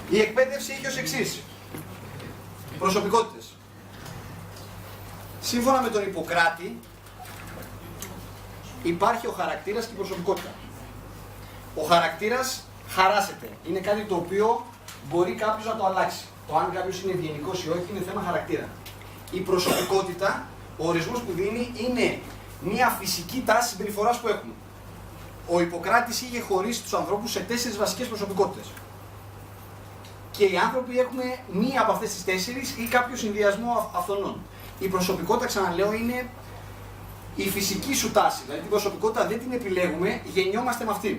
Η εκπαίδευση έχει ως εξής. Προσωπικότητες. Σύμφωνα με τον Ιπποκράτη, υπάρχει ο χαρακτήρας και η προσωπικότητα. Ο χαρακτήρας χαράσεται. Είναι κάτι το οποίο μπορεί κάποιος να το αλλάξει. Το αν κάποιος είναι ευγενικός ή όχι είναι θέμα χαρακτήρα. Η προσωπικότητα, ο ορισμός που δίνει, είναι μια φυσική τάση συμπεριφοράς που έχουμε. Ο Ιπποκράτης είχε χωρίσει τους ανθρώπους σε 4 βασικές προσωπικότητες. Και οι άνθρωποι έχουμε μία από αυτές τις 4 ή κάποιο συνδυασμό αυτών. Η προσωπικότητα, ξαναλέω, είναι η φυσική σου τάση. Δηλαδή την προσωπικότητα δεν την επιλέγουμε, γεννιόμαστε με αυτήν.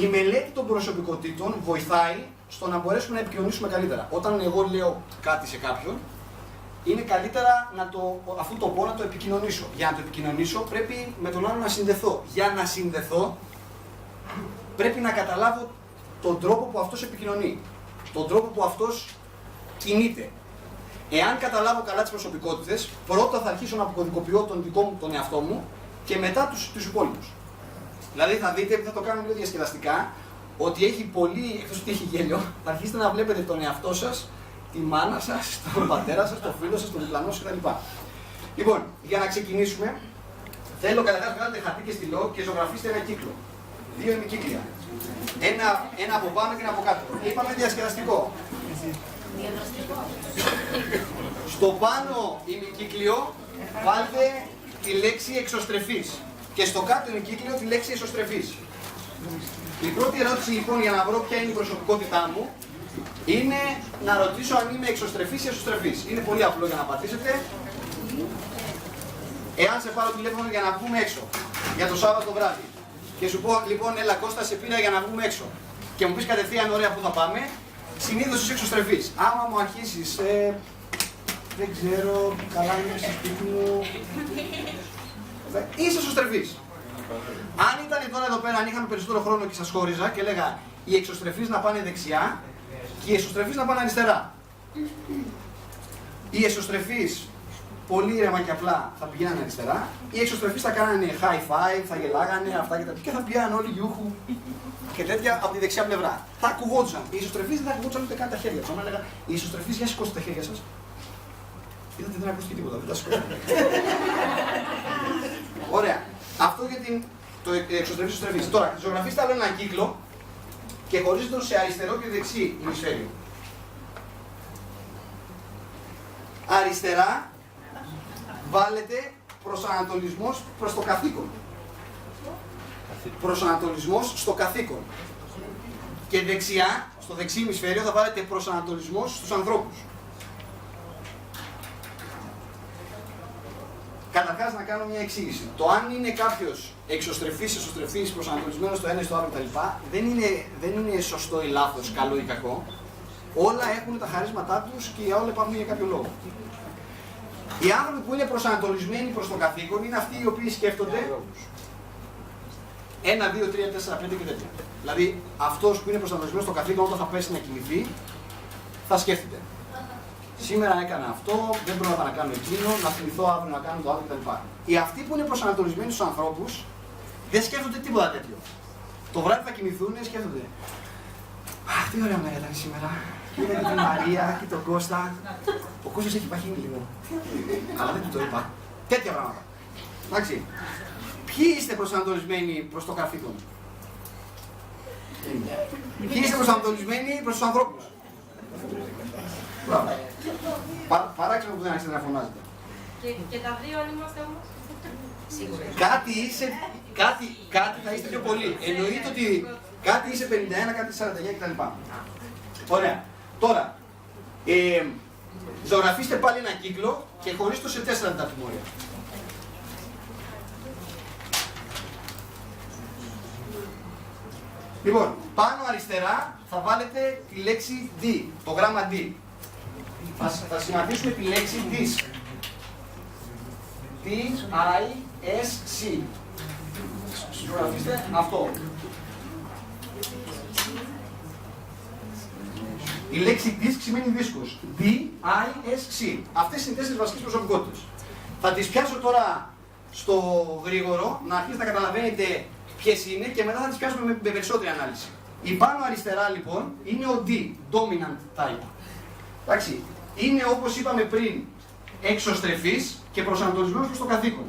Η μελέτη των προσωπικότητων βοηθάει στο να μπορέσουμε να επικοινωνήσουμε καλύτερα. Όταν εγώ λέω κάτι σε κάποιον, είναι καλύτερα αφού το πω να το επικοινωνήσω. Για να το επικοινωνήσω πρέπει με τον άλλο να συνδεθώ. Για να συνδεθώ πρέπει να καταλάβω τον τρόπο που αυτός επικοινωνεί. Τον τρόπο που αυτός κινείται. Εάν καταλάβω καλά τις προσωπικότητες, πρώτα θα αρχίσω να αποκωδικοποιώ τον δικό μου, τον εαυτό μου και μετά τους υπόλοιπους. Δηλαδή θα δείτε, θα το κάνω λίγο διασκεδαστικά, ότι έχει πολύ, εκτός ότι έχει γέλιο, θα αρχίσετε να βλέπετε τον εαυτό σας, τη μάνα σας, τον πατέρα σας, τον φίλο σας, τον διπλανό σας κτλ. Λοιπόν, για να ξεκινήσουμε, θέλω καταρχάς να βγάλετε χαρτί και στυλό και ζωγραφίστε ένα κύκλο. 2 ημικύκλια. Ένα από πάνω και ένα από κάτω. Είπαμε διασκεδαστικό. Στο πάνω ημικύκλιο βάλτε τη λέξη εξωστρεφής και στο κάτω ημικύκλιο τη λέξη εσωστρεφής. Η πρώτη ερώτηση λοιπόν για να βρω ποια είναι η προσωπικότητά μου είναι να ρωτήσω αν είμαι εξωστρεφής ή εσωστρεφής. Είναι πολύ απλό για να πατήσετε. Εάν σε πάρω τηλέφωνο για να βγούμε έξω για το Σάββατο βράδυ και σου πω λοιπόν έλα Κώστα σε πήρα για να βγούμε έξω και μου πεις κατευθείαν ωραία που θα πάμε, συνήθως είσαι εξωστρεφής. Άμα μου αρχίσεις δεν ξέρω, καλά είμαι στο σπίτι μου, είσαι εσωστρεφής. Αν ήταν τώρα εδώ πέρα, αν είχαμε περισσότερο χρόνο και σας χώριζα και έλεγα οι εξωστρεφείς να πάνε δεξιά και οι εσωστρεφείς να πάνε αριστερά. Οι εσωστρεφείς πολύ ήρεμα και απλά θα πηγαίνανε αριστερά, οι εξωστρεφείς θα κάνανε high five, θα γελάγανε αυτά και τα και θα πηγαίνανε όλοι γιούχου και τέτοια από τη δεξιά πλευρά. Θα ακουγόντουσαν. Οι εσωστρεφείς δεν θα ακουγόντουσαν ούτε καν τα χέρια τους. Αν έλεγα οι εσωστρεφείς για σηκώστε τα χέρια σας. Είδατε δεν ακούστηκε τίποτα, δεν τα σηκώσατε. Ωραία. Αυτό για το εξωστρεφής. Τώρα, ζωγραφίστε άλλο ένα κύκλο και χωρίζετε το σε αριστερό και δεξί ημισφαίριο. Αριστερά βάλετε προσανατολισμός προς το καθήκον. Προσανατολισμός στο καθήκον. Και δεξιά, στο δεξί ημισφαίριο θα βάλετε προσανατολισμός στους ανθρώπους. Καταρχάς να κάνω μια εξήγηση. Το αν είναι κάποιος εξωστρεφής, εσωστρεφής, προσανατολισμένος στο ένα ή στο άλλο κτλ. Δεν είναι σωστό ή λάθος, καλό ή κακό. Όλα έχουν τα χαρίσματά τους και όλα υπάρχουν για κάποιο λόγο. Οι άνθρωποι που είναι προσανατολισμένοι προς το καθήκον είναι αυτοί οι οποίοι σκέφτονται 1, 2, 3, 4, 5 και τέτοια. Δηλαδή αυτός που είναι προσανατολισμένος στο καθήκον όταν θα πέσει να κοιμηθεί θα σκέφτεται. Σήμερα έκανα αυτό, δεν πρόλαβα να κάνω εκείνο, να θυμηθώ αύριο να κάνω το άλλο κτλ. Οι αυτοί που είναι προσανατολισμένοι στους ανθρώπους δεν σκέφτονται τίποτα τέτοιο. Το βράδυ θα κοιμηθούν και σκέφτονται. Αχ, τι ωραία μέρα ήταν σήμερα. Είδα και την Μαρία και τον Κώστα. Ο Κώστας έχει παχύνει λίγο. Αλλά δεν του το είπα. Τέτοια πράγματα. Εντάξει. Ποιοι είστε προσανατολισμένοι προς το καθήκον? Ποιοι είστε προσανατολισμένοι προς τους ανθρώπους? Μπράβο. Παράξενο που δεν άρχισε να φωνάζετε. Και τα δύο αν είμαστε όμως. Σίγουρα. Κάτι θα είστε πιο πολύ. Εννοείται ότι κάτι είσαι 51, κάτι 49 κτλ. Ωραία. Τώρα, ζωγραφίστε πάλι ένα κύκλο και χωρίστε το σε 4 λεπτά τιμωρία. Λοιπόν, πάνω αριστερά θα βάλετε τη λέξη D, το γράμμα D. Θα σχηματίσουμε τη λέξη DISC. D-I-S-C. Ζωγραφίστε αυτό. Η λέξη DISC σημαίνει δίσκος. D-I-S-C. Αυτές είναι οι 4 βασικές προσωπικότητες. Θα τις πιάσω τώρα στο γρήγορο, να αρχίσετε να καταλαβαίνετε ποιες είναι και μετά θα τις πιάσουμε με περισσότερη ανάλυση. Η πάνω αριστερά λοιπόν είναι ο D, dominant type. Εντάξει, είναι όπως είπαμε πριν εξωστρεφής και προσανατολισμένος προς το καθήκον.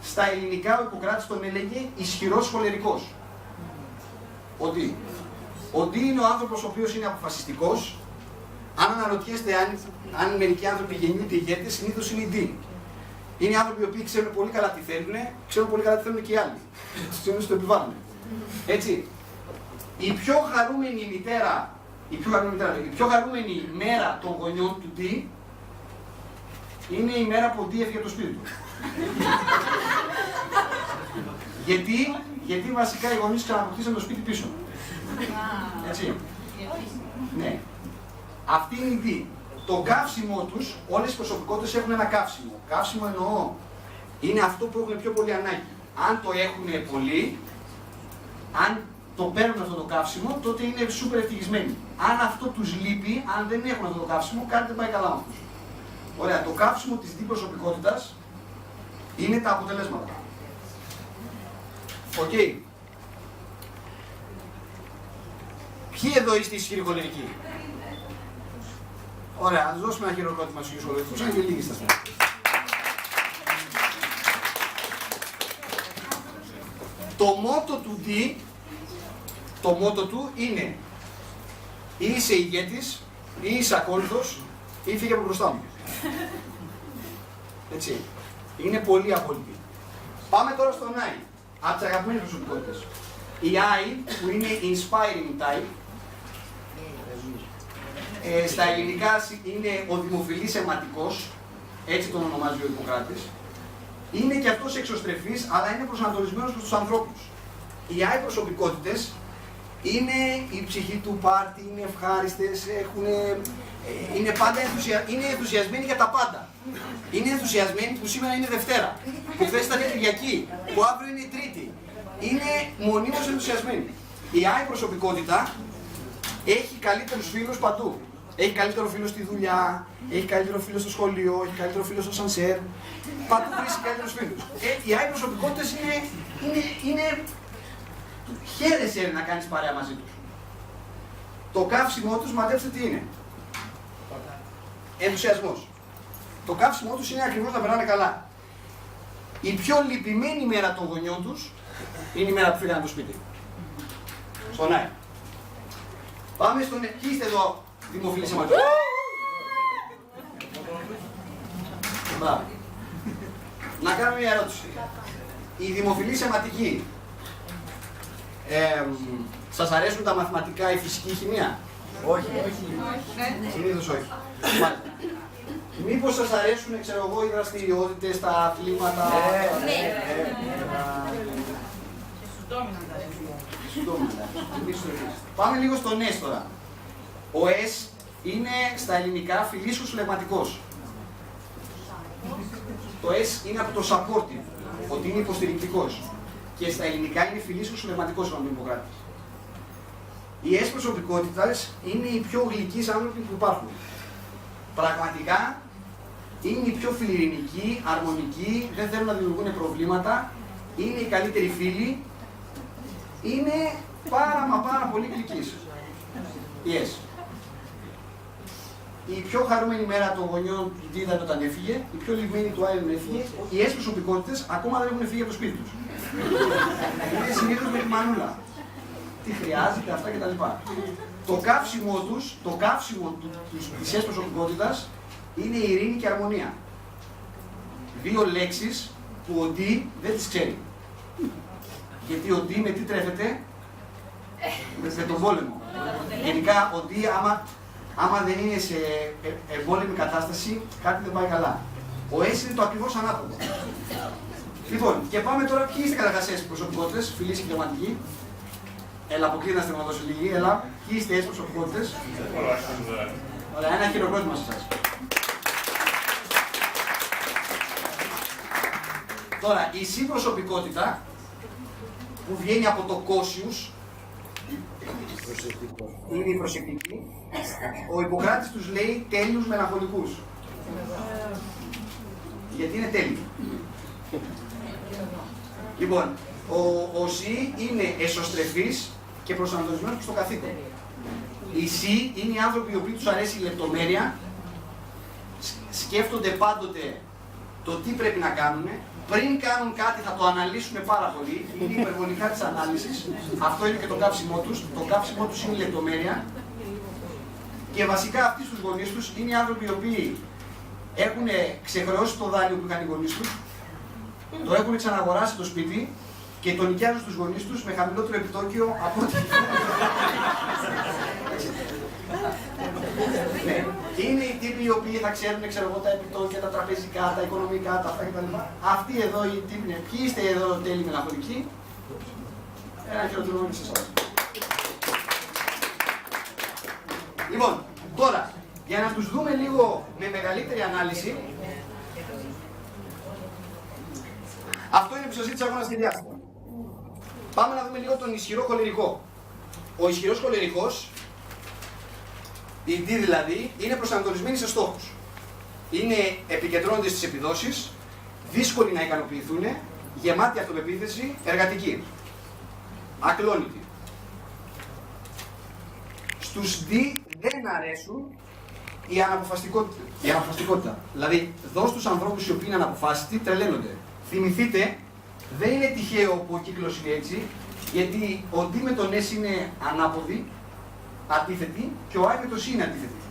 Στα ελληνικά ο Ιπποκράτης τον έλεγε ισχυρός χολερικός. Ο D. Ο D είναι ο άνθρωπος ο οποίος είναι αποφασιστικός. Αν αναρωτιέστε αν μερικοί άνθρωποι γεννιούνται ηγέτες, συνήθως είναι οι D. Είναι άνθρωποι οι οποίοι ξέρουν πολύ καλά τι θέλουν, ξέρουν πολύ καλά τι θέλουν και οι άλλοι. Τους το επιβάλλουν. Έτσι. Η πιο χαρούμενη μητέρα, η πιο χαρούμενη μέρα των γονιών του D είναι η μέρα που ο D έφυγε από το σπίτι του. Γιατί βασικά οι γονείς ξαναποκτήσαν το σπίτι πίσω. Έτσι. Ναι. Αυτή είναι η D. Το καύσιμό τους, όλες οι προσωπικότητες έχουν ένα καύσιμο. Καύσιμο εννοώ, είναι αυτό που έχουν πιο πολύ ανάγκη. Αν το έχουν πολύ, αν το παίρνουν αυτό το καύσιμο, τότε είναι σούπερ ευτυχισμένοι. Αν αυτό τους λείπει, αν δεν έχουν αυτό το καύσιμο, κάτι δεν πάει καλά με αυτούς. Ωραία, το καύσιμο της D προσωπικότητας είναι τα αποτελέσματα. Οκ. Ποιοι εδώ είστε ισχυροί χολερικοί? Ωραία, ας δώσουμε ένα χειροκρότημα στους χολερικούς, αν και λίγοι στα στέλνει. Το μότο του D, το μότο του είναι ή είσαι ηγέτης, ή είσαι ακόλουθος, ή φύγε από μπροστά μου. Έτσι. Είναι πολύ απόλυτη. Πάμε τώρα στον I, από τις αγαπημένες προσωπικότητες. Η I, που είναι inspiring type, στα ελληνικά είναι ο δημοφιλής αιματικός, έτσι τον ονομάζει ο Ιπποκράτης. Είναι και αυτός εξωστρεφής, αλλά είναι προσανατολισμένος προς τους ανθρώπους. Οι I προσωπικότητες είναι η ψυχή του πάρτι, είναι ευχάριστες, είναι πάντα είναι ενθουσιασμένοι για τα πάντα. Είναι ενθουσιασμένοι που σήμερα είναι Δευτέρα, που χθες ήταν Κυριακή, που αύριο είναι Τρίτη. Είναι μονίμως ενθουσιασμένοι. Η I προσωπικότητα έχει καλύτερους φίλους παντού. Έχει καλύτερο φίλο στη δουλειά, έχει καλύτερο φίλο στο σχολείο, έχει καλύτερο φίλο στο σανσέρ. Παντού βρίσκει καλύτερους φίλους. Οι άλλοι προσωπικότητες είναι χαίρεσαι να κάνεις παρέα μαζί τους. Το καύσιμό τους, μαντέψτε τι είναι. Ενθουσιασμός. Το καύσιμό τους είναι ακριβώς να περνάνε καλά. Η πιο λυπημένη μέρα των γονιών τους είναι η μέρα που φύγανε το σπίτι. Στον Άι. Πάμε στον... Ποιοι είστε εδώ δημοφιλείς αιματικοί? Μπράβο. Να κάνουμε μια ερώτηση. Οι δημοφιλείς αιματικοί, σας αρέσουν τα μαθηματικά, η φυσική, η χημεία? Όχι. Συνήθως όχι. Μάλιστα. Μήπως σας αρέσουν, ξέρω εγώ, οι δραστηριότητες, τα αθλήματα? Ναι. Πάμε λίγο στον S τώρα. Ο S είναι στα ελληνικά φιλήσιος φλεγματικός. Το S είναι από το supportive, ότι είναι υποστηρικτικός. Και στα ελληνικά είναι φιλήσιος φλεγματικός ο Ιπποκράτης. Οι S προσωπικότητες είναι οι πιο γλυκείς άνθρωποι που υπάρχουν. Πραγματικά είναι οι πιο φιλιρινικοί, αρμονικοί, δεν θέλουν να δημιουργούν προβλήματα, είναι οι καλύτεροι φίλοι, είναι πάρα πολύ γλυκείς. Yes. Η πιο χαρούμενη μέρα των γονιών του D ήταν όταν έφυγε, η πιο λυγμένη του Άιρον έφυγε, οι S προσωπικότητες ακόμα δεν έχουν φύγει από το σπίτι τους. Είναι συνήθως με τη μανούλα. Τι χρειάζεται, αυτά κτλ. Το καύσιμο τους, το καύσιμο της S προσωπικότητας είναι η ειρήνη και η αρμονία. Δύο λέξεις που ο D δεν τις ξέρει. Γιατί ο D με τι τρέφεται? Με τον πόλεμο. Γενικά ο D άμα δεν είναι σε εμπόλεμη κατάσταση, κάτι δεν πάει καλά. Ο S είναι το ακριβώς ανάποδο. Λοιπόν, και πάμε τώρα, ποιοι είστε καταρχάς S προσωπικότητες, φιλείς και πνευματικοί? Έλα, αποκλείστε να δώσω λίγη, έλα. Ποιοι είστε S προσωπικότητες? Ωραία, ένα χειροκρότημα σε εσάς. Τώρα, η C προσωπικότητα, που βγαίνει από το Κόσιους, είναι η προσεκτική. Ο Ιπποκράτης τους λέει τέλειους μελαγχολικούς. Γιατί είναι τέλειοι. Λοιπόν, ο C είναι εσωστρεφής, και προσανατολισμένος στο καθήκον. Οι C είναι οι άνθρωποι οι οποίοι τους αρέσει η λεπτομέρεια, σκέφτονται πάντοτε το τι πρέπει να κάνουν, πριν κάνουν κάτι θα το αναλύσουν πάρα πολύ, είναι υπερβολικά της ανάλυσης, αυτό είναι και το κάψιμό τους, το κάψιμό τους είναι η λεπτομέρεια και βασικά αυτοί στους γονείς τους είναι οι άνθρωποι οι οποίοι έχουν ξεχρεώσει το δάνειο που είχαν οι γονείς τους, το έχουν ξαναγοράσει το σπίτι και το νοικιάζουν στους γονείς τους με χαμηλότερο επιτόκιο από ό,τι. Ναι. Είναι οι τύποι οι οποίοι θα ξέρουν τα επιτόκια, τα τραπεζικά, τα οικονομικά, τα αυτά κτλ. Αυτοί εδώ οι τύποι είναι. Ποιοι είστε εδώ τέλειοι μελαγχολικοί? Ένα χειροκρότημα σε εσάς. Λοιπόν, τώρα, για να τους δούμε λίγο με μεγαλύτερη ανάλυση, αυτό είναι που σας ζήτησα εγώ να σχεδιάσετε. Πάμε να δούμε λίγο τον ισχυρό χολερικό. Ο ισχυρός χολερικός, οι D δηλαδή, είναι προσανατολισμένοι σε στόχους. Επικεντρώνονται στις επιδόσεις, δύσκολοι να ικανοποιηθούν, γεμάτοι αυτοπεποίθηση, εργατικοί. Ακλόνητοι. Στους D δεν αρέσουν η αναποφασιστικότητα. Δηλαδή, δώσ' τους ανθρώπους οι οποίοι είναι αναποφάσιστοι, τρελαίνονται. Θυμηθείτε, δεν είναι τυχαίο που ο κύκλος είναι έτσι, γιατί ο D με τον S είναι ανάποδη, αντίθετη, και ο I με το C είναι αντίθετη.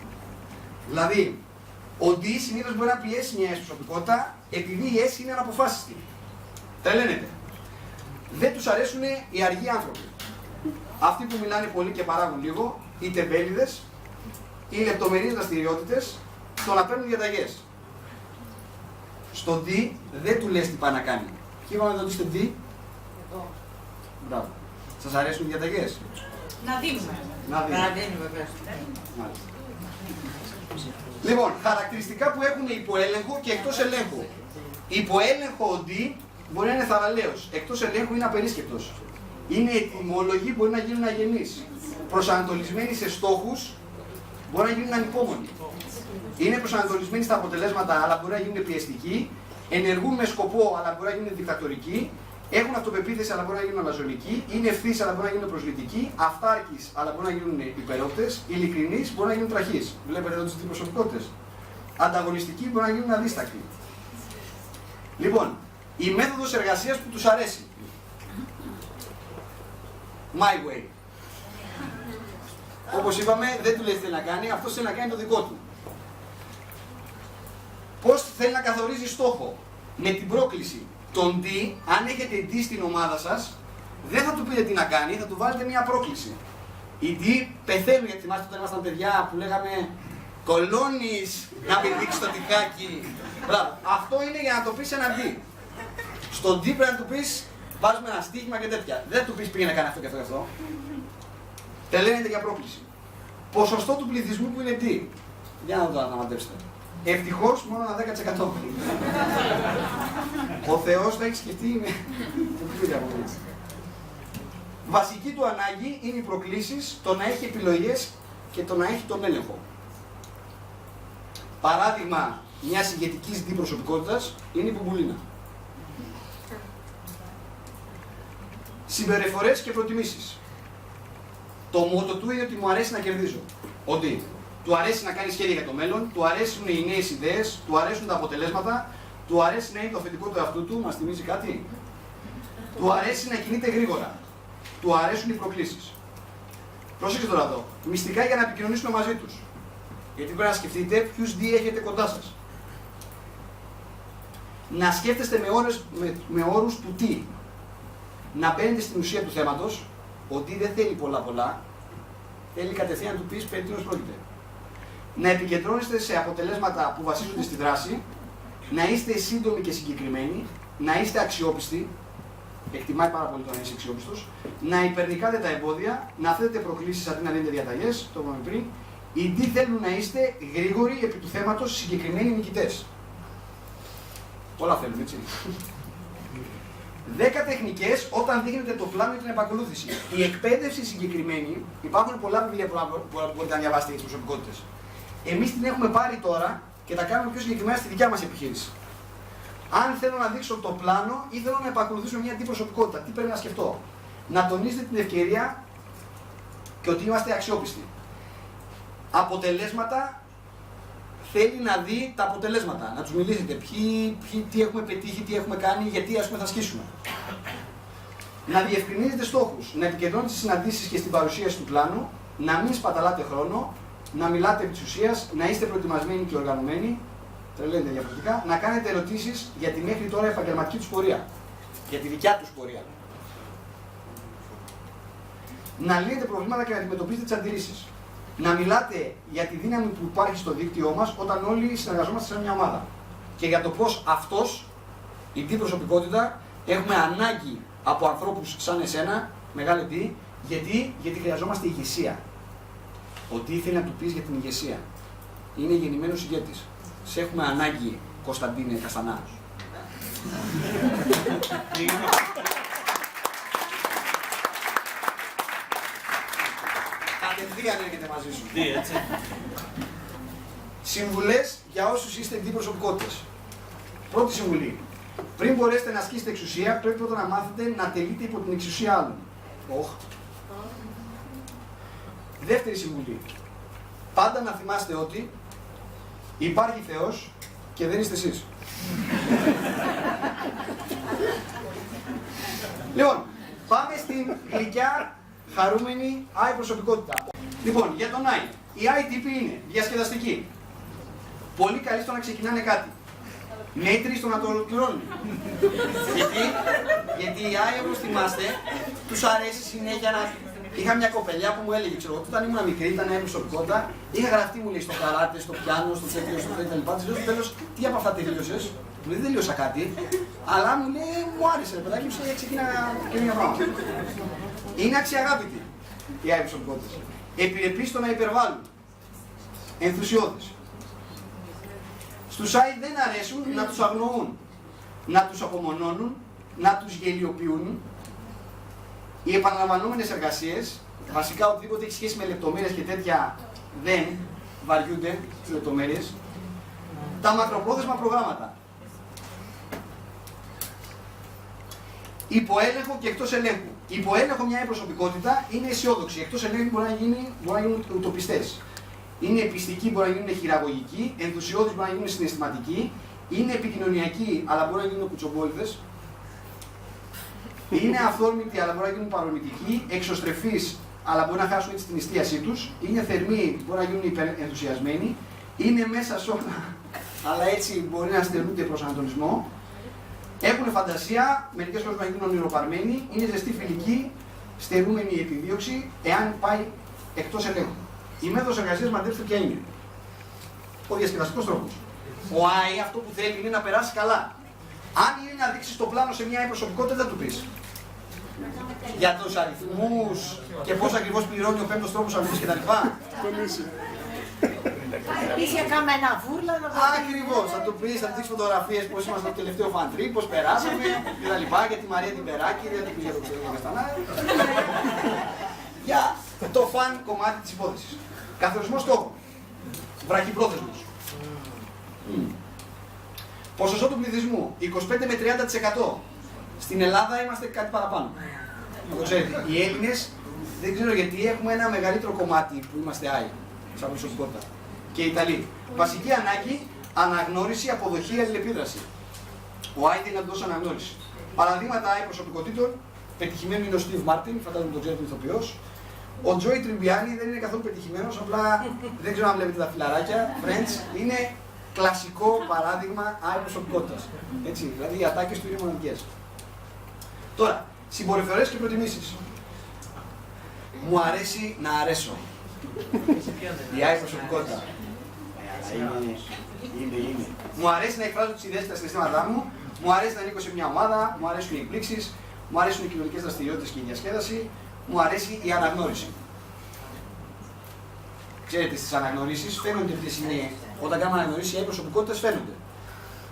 Δηλαδή, ο D συνήθως μπορεί να πιέσει μια S προσωπικότητα, επειδή η S είναι αναποφάσιστη. Τρελαίνεται. Δεν τους αρέσουν οι αργοί άνθρωποι. Αυτοί που μιλάνε πολύ και παράγουν λίγο, οι τεμπέληδες, οι λεπτομερείς δραστηριότητες, το να παίρνουν διαταγές. Στο D δεν του λες τι πάει να κάνει. Και είπαμε εδώ είστε D. Εγώ. Μπράβο. Σας αρέσουν οι διαταγές? Να δίνουμε. Να δίνουμε. Μάλιστα. Λοιπόν, χαρακτηριστικά που έχουν υποέλεγχο και εκτός ελέγχου. Υποέλεγχο ο D μπορεί να είναι θαραλέος. Εκτός ελέγχου είναι απερίσκεπτος. Είναι ετοιμόλογοι, μπορεί να γίνουν αγενείς. Προσανατολισμένοι σε στόχους, μπορεί να γίνουν ανυπόμονοι. Είναι προσανατολισμένοι στα αποτελέσματα, αλλά μπορεί να γίνουν πιεστικοί. Ενεργούν με σκοπό, αλλά μπορεί να γίνουν δικτατορικοί. Έχουν αυτοπεποίθηση, αλλά μπορεί να γίνουν αλαζονικοί. Είναι ευθύς, αλλά μπορεί να γίνουν προσβλητικοί. Αυτάρκης, αλλά μπορεί να γίνουν υπερόπτες. Ειλικρινείς, μπορεί να γίνουν τραχείς. Βλέπετε εδώ τις δύο προσωπικότητες. Ανταγωνιστικοί, μπορεί να γίνουν αδίστακτοι. Λοιπόν, η μέθοδος εργασίας που τους αρέσει. My way. Όπως είπαμε, δεν του λέει τι θέλει να κάνει, αυτός θέλει να κάνει το δικό του. Πώς θέλει να καθορίζει στόχο? Με την πρόκληση. Τον D, αν έχετε D στην ομάδα σας, δεν θα του πείτε τι να κάνει, θα του βάλετε μια πρόκληση. Οι D πεθαίνουν, γιατί θυμάστε όταν ήμασταν παιδιά που λέγαμε κολώνεις να μην δείξει το τυχάκι. Μπράβο. Αυτό είναι για να το πεις έναν D. Στον D πρέπει να του πεις βάζουμε ένα στοίχημα και τέτοια. Δεν του πεις πήγαινε να κάνει αυτό και αυτό και αυτό. Τελένεται για πρόκληση. Ποσοστό του πληθυσμού που είναι D. Για να το αναμαντέψετε. Ευτυχώς μόνο ένα 10%. Ο Θεός θα έχει σκεφτεί με... Βασική του ανάγκη είναι οι προκλήσεις, το να έχει επιλογές και το να έχει τον έλεγχο. Παράδειγμα μιας ηγετικής διπροσωπικότητας είναι η Μπουμπουλίνα. Συμπεριφορές και προτιμήσεις. Το μότο του είναι ότι μου αρέσει να κερδίζω. Ότι του αρέσει να κάνει σχέδια για το μέλλον, του αρέσουν οι νέες ιδέες, του αρέσουν τα αποτελέσματα, του αρέσει να είναι το αφεντικό του εαυτού του, μας θυμίζει κάτι. Του αρέσει να κινείται γρήγορα. Του αρέσουν οι προκλήσεις. Πρόσεξε τώρα εδώ. Μυστικά για να επικοινωνήσουμε μαζί τους. Γιατί πρέπει να σκεφτείτε ποιους D έχετε κοντά σας. Να σκέφτεστε με όρους του τι. Να μπαίνετε στην ουσία του θέματος, ότι δεν θέλει πολλά. Θέλει κατευθείαν να του πεις περί τίνος πρόκειται. Να επικεντρώνεστε σε αποτελέσματα που βασίζονται στη δράση, να είστε σύντομοι και συγκεκριμένοι, να είστε αξιόπιστοι, εκτιμάει πάρα πολύ το να είσαι αξιόπιστος, να υπερνικάτε τα εμπόδια, να θέτετε προκλήσεις αντί να δίνετε διαταγές, το είπαμε πριν. Οι D θέλουν να είστε γρήγοροι επί του θέματος, συγκεκριμένοι νικητές. Όλα θέλουν, έτσι. 10 τεχνικές όταν δείχνετε το πλάνο για την επακολούθηση. Η εκπαίδευση συγκεκριμένη, υπάρχουν πολλά βιβλία που μπορείτε να διαβάσετε για τις προσωπικότητες. Εμείς την έχουμε πάρει τώρα και τα κάνουμε πιο συγκεκριμένα στη δικιά μας επιχείρηση. Αν θέλω να δείξω το πλάνο ή θέλω να επακολουθήσω μια αντιπροσωπικότητα, τι πρέπει να σκεφτώ? Να τονίσετε την ευκαιρία και ότι είμαστε αξιόπιστοι. Αποτελέσματα, θέλει να δει τα αποτελέσματα, να τους μιλήσετε τι έχουμε πετύχει, τι έχουμε κάνει, γιατί ας πούμε θα ασκήσουμε. Να διευκρινίζετε στόχους, να επικεντρώνετε στις συναντήσεις και στην παρουσίαση του πλάνου, να μην σπαταλάτε χρόνο, να μιλάτε επί της ουσίας, να είστε προετοιμασμένοι και οργανωμένοι, τρελαίνετε διαφορετικά, να κάνετε ερωτήσεις για τη μέχρι τώρα επαγγελματική τους πορεία, για τη δικιά τους πορεία. Να λύνετε προβλήματα και να αντιμετωπίσετε τις αντιρρήσεις. Να μιλάτε για τη δύναμη που υπάρχει στο δίκτυό μας όταν όλοι συνεργαζόμαστε σε μια ομάδα. Και για το πώς αυτός, η τι προσωπικότητα, έχουμε ανάγκη από ανθρώπους σαν εσένα, μεγάλη τι, γιατί χρειαζόμαστε ηγεσία. Ο τι ήθελε να του πεις για την ηγεσία. Είναι γεννημένος ηγέτης. Σε έχουμε ανάγκη, Κωνσταντίνε Καστανά. Κατευθείαν έρχεται μαζί σου. Συμβουλές για όσους είστε αντιπροσωπικότητες. Πρώτη συμβουλή. Πριν μπορέσετε να ασκήσετε εξουσία, πρέπει πρώτα να μάθετε να τελείτε υπό την εξουσία άλλων. Δεύτερη συμβουλή. Πάντα να θυμάστε ότι υπάρχει Θεός και δεν είστε εσείς. Λοιπόν, πάμε στην γλυκιά, χαρούμενη Άι προσωπικότητα. Λοιπόν, για τον Άι. Οι Άι τύποι είναι διασκεδαστικοί. Πολύ καλοί στο να ξεκινάνε κάτι. Μέτροι στο να το ολοκληρώνουν. γιατί οι Άι, όπως θυμάστε, τους αρέσει συνέχεια να... Είχα μια κοπελιά που μου έλεγε, ξέρω, όταν ήμουν μικρή, ήταν Άι προσωπικότητα, είχα γραφτεί, μου λέει, στο καράτε, στο πιάνο, στο τσέκιο, στο φέτο κτλ. Της λέω στο τέλος, τι από αυτά τελείωσες? Μου λέει, δεν τελείωσα κάτι, αλλά μου λέει, μου άρεσε, ρε παιδάκι μου, ξεκίνα και μια πράγματα. Είναι αξιαγάπητοι οι Άι προσωπικότητες. Επιρρεπείς στο να υπερβάλλουν. Ενθουσιώδες. Στους Άι δεν αρέσουν να τους αγνοούν, να τους απομονώνουν, να τους γελιοποιούν. Οι επαναλαμβανόμενες εργασίες, βασικά οτιδήποτε έχει σχέση με λεπτομέρειες και τέτοια, δεν βαριούνται στις λεπτομέρειες. Τα μακροπρόθεσμα προγράμματα. Υποέλεγχο και εκτός ελέγχου. Υποέλεγχο μια προσωπικότητα είναι αισιόδοξη. Εκτός ελέγχου μπορεί να γίνουν ουτοπιστές. Είναι πιστικοί, μπορεί να γίνουν χειραγωγικοί. Ενθουσιώδεις μπορεί να γίνουν συναισθηματικοί. Είναι επικοινωνιακοί, αλλά μπορεί να γίνουν κουτσομπόλιδες. Είναι αυθόρμητοι, αλλά μπορεί να γίνουν παρορμητικοί. Εξωστρεφείς, αλλά μπορεί να χάσουν έτσι την εστίασή τους. Είναι θερμοί, μπορεί να γίνουν υπερενθουσιασμένοι. Είναι μέσα σε όλα, αλλά έτσι μπορεί να στερούνται προσανατολισμό. Έχουν φαντασία, μερικές φορές να γίνουν ονειροπαρμένοι. Είναι ζεστοί φιλικοί, στερούμενοι η επιδίωξη, εάν πάει εκτός ελέγχου. Η μέθοδος εργασίας, μαντέψτε ποια είναι. Ο διασκεδαστικός τρόπος. Ο Άι αυτό που θέλει είναι να περάσει καλά. Αν είναι να δείξεις το πλάνο σε μια προσωπικότητα, δεν του πεις. Για τους αριθμούς και πώς ακριβώς πληρώνει ο πέμπτος τρόπος αριθμούς κτλ. Θα πεις για καμένα βούρλα να Ακριβώς, θα του πεις, θα του δείξεις φωτογραφίες πώς είμαστε στο τελευταίο φαντρί, πώς περάσαμε κτλ. Για τη Μαρία την Περάκη, δεν την πήγε το Κωνσταντίνο Καστανά. Για το φαν κομμάτι της υπόθεσης. Καθορισμός στόχου. Βραχυπρόθεσμος. Ποσοστό του πληθυσμού 25 με 30%. Στην Ελλάδα είμαστε κάτι παραπάνω. Το ξέρετε. Οι Έλληνες δεν ξέρω γιατί έχουμε ένα μεγαλύτερο κομμάτι που είμαστε Άι, σαν προσωπικότητα. Και οι Ιταλοί. Βασική ανάγκη, αναγνώριση, αποδοχή, αλληλεπίδραση. Ο Άι δεν δώσει αναγνώριση. Παραδείγματα Άι προσωπικότητων, πετυχημένου είναι ο Στιβ Μάρτιν, φαντάζομαι τον ξέρετε ηθοποιός. Ο Τζόι Τριμπιάνι δεν είναι καθόλου πετυχημένος, απλά δεν ξέρω αν βλέπετε τα φιλαράκια. Friends είναι κλασικό παράδειγμα Άι προσωπικότητας. Έτσι, δηλαδή οι ατάκες του είναι μοναδικές. Τώρα, συμπεριφορές και προτιμήσεις. Μου αρέσει να αρέσω. Η Άι προσωπικότητα. Είναι. Μου αρέσει να εκφράζω τις ιδέες και τα συναισθήματά μου. Μου αρέσει να ανήκω σε μια ομάδα. Μου αρέσουν οι εκπλήξεις. Μου αρέσουν οι κοινωνικές δραστηριότητες και η διασκέδαση. Μου αρέσει η αναγνώριση. Ξέρετε, στις αναγνωρίσεις φαίνονται ποιες είναι. Όταν κάνουμε αναγνωρίσεις, οι προσωπικότητες φαίνονται.